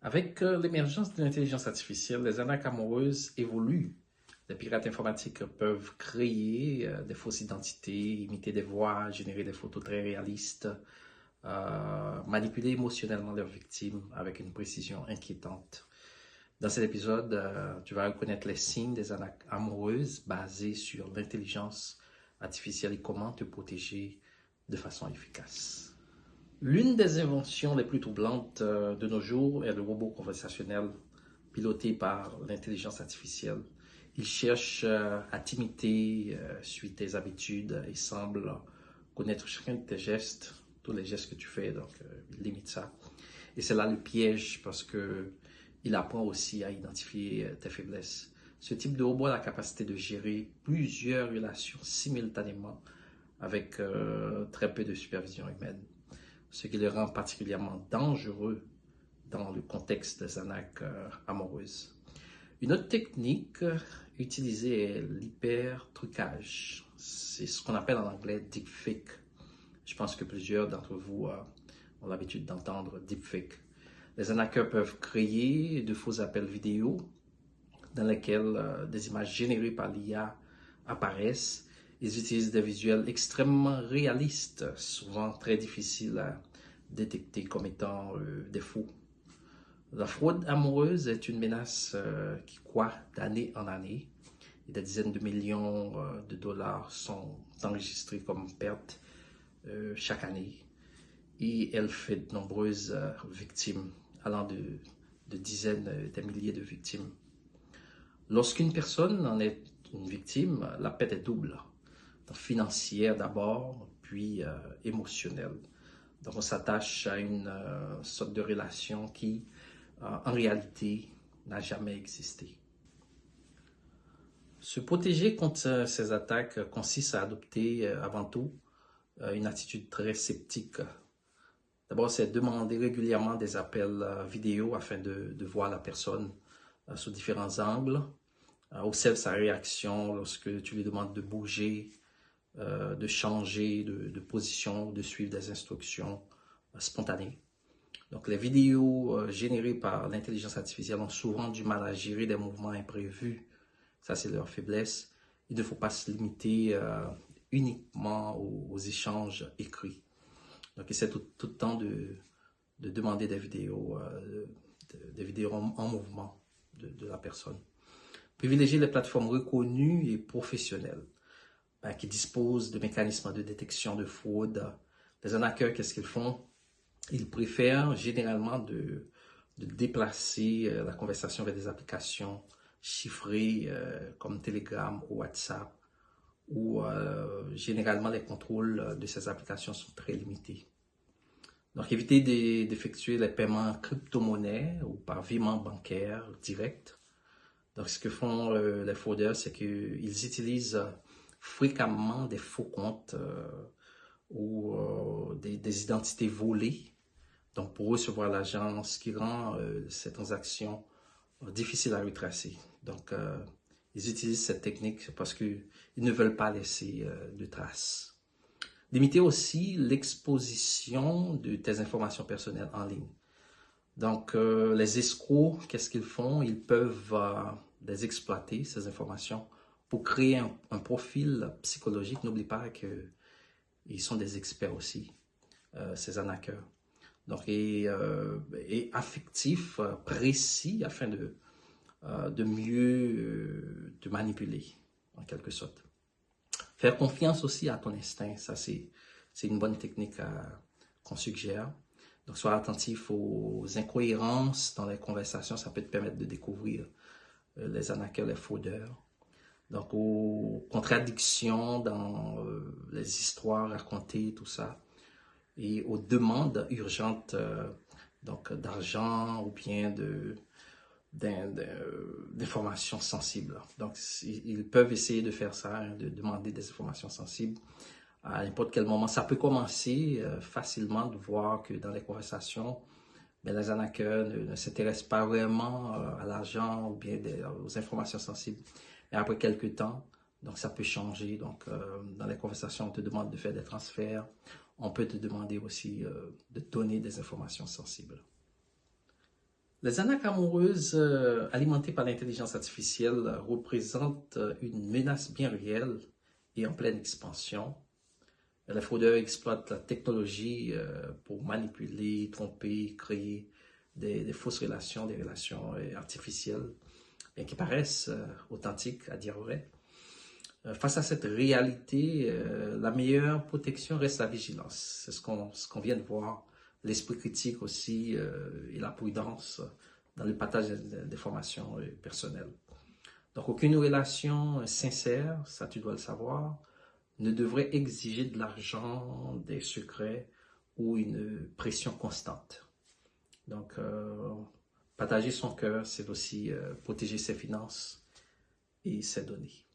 Avec l'émergence de l'intelligence artificielle, les arnaques amoureuses évoluent. Les pirates informatiques peuvent créer des fausses identités, imiter des voix, générer des photos très réalistes, manipuler émotionnellement leurs victimes avec une précision inquiétante. Dans cet épisode, tu vas reconnaître les signes des arnaques amoureuses basées sur l'intelligence artificielle et comment te protéger de façon efficace. L'une des inventions les plus troublantes de nos jours est le robot conversationnel piloté par l'intelligence artificielle. Il cherche à t'imiter, suit tes habitudes et semble connaître chacun de tes gestes, tous les gestes que tu fais, donc il limite ça. Et c'est là le piège parce que il apprend aussi à identifier tes faiblesses. Ce type de robot a la capacité de gérer plusieurs relations simultanément avec très peu de supervision humaine, ce qui le rend particulièrement dangereux dans le contexte des arnaques amoureuses. Une autre technique utilisée est l'hyper-trucage. C'est ce qu'on appelle en anglais deepfake. Je pense que plusieurs d'entre vous ont l'habitude d'entendre deepfake. Les arnaqueurs peuvent créer de faux appels vidéo dans lesquels des images générées par l'IA apparaissent. Ils utilisent des visuels extrêmement réalistes, souvent très difficiles à détecter comme étant des faux. La fraude amoureuse est une menace qui croît d'année en année. Et des dizaines de millions de dollars sont enregistrés comme pertes chaque année. Et elle fait de nombreuses victimes, allant de dizaines de milliers de victimes. Lorsqu'une personne en est une victime, la perte est double. Donc, financière d'abord, puis émotionnelle. Donc, on s'attache à une sorte de relation qui, en réalité, n'a jamais existé. Se protéger contre ces attaques consiste à adopter avant tout une attitude très sceptique. D'abord, c'est demander régulièrement des appels vidéo afin de voir la personne sous différents angles. Observe sa réaction lorsque tu lui demandes de bouger, de changer de position, de suivre des instructions spontanées. Donc, les vidéos générées par l'intelligence artificielle ont souvent du mal à gérer des mouvements imprévus. Ça, c'est leur faiblesse. Il ne faut pas se limiter uniquement aux échanges écrits. Donc, essaie tout le temps de demander des vidéos en mouvement de la personne. Privilégier les plateformes reconnues et professionnelles qui disposent de mécanismes de détection de fraude. Les arnaqueurs, qu'est-ce qu'ils font? Ils préfèrent généralement de déplacer la conversation vers des applications chiffrées comme Telegram ou WhatsApp, où généralement les contrôles de ces applications sont très limités. Donc, évitez d'effectuer les paiements en crypto-monnaie ou par virement bancaire direct. Donc, ce que font les fraudeurs, c'est qu'ils utilisent fréquemment des faux comptes ou des identités volées, donc pour recevoir l'argent, ce qui rend ces transactions difficiles à retracer. Donc, ils utilisent cette technique parce qu'ils ne veulent pas laisser de traces. Limiter aussi l'exposition de tes informations personnelles en ligne. Donc, les escrocs, qu'est-ce qu'ils font? Ils peuvent les exploiter, ces informations, pour créer un profil psychologique. N'oublie pas qu'ils sont des experts aussi, ces arnaqueurs. Donc, et affectif, précis, afin de mieux te manipuler, en quelque sorte. Faire confiance aussi à ton instinct, ça c'est une bonne technique qu'on suggère. Donc, sois attentif aux incohérences dans les conversations, ça peut te permettre de découvrir les arnaqueurs, les fraudeurs. Donc, aux contradictions dans les histoires racontées, tout ça. Et aux demandes urgentes donc d'argent ou bien d'informations sensibles. Donc, ils peuvent essayer de faire ça, hein, de demander des informations sensibles à n'importe quel moment. Ça peut commencer facilement de voir que dans les conversations, mais les arnaqueurs ne s'intéressent pas vraiment à l'argent ou bien aux informations sensibles. Mais après quelques temps, donc ça peut changer. Donc, dans les conversations, on te demande de faire des transferts. On peut te demander aussi de donner des informations sensibles. Les arnaques amoureuses alimentées par l'intelligence artificielle représentent une menace bien réelle et en pleine expansion. Les fraudeurs exploitent la technologie pour manipuler, tromper, créer des fausses relations, des relations artificielles, mais qui paraissent authentiques, à dire vrai. Face à cette réalité, la meilleure protection reste la vigilance. C'est ce qu'on vient de voir. L'esprit critique aussi et la prudence dans le partage d'informations personnelles. Donc, aucune relation sincère, ça tu dois le savoir, ne devrait exiger de l'argent, des secrets ou une pression constante. Donc, partager son cœur, c'est aussi protéger ses finances et ses données.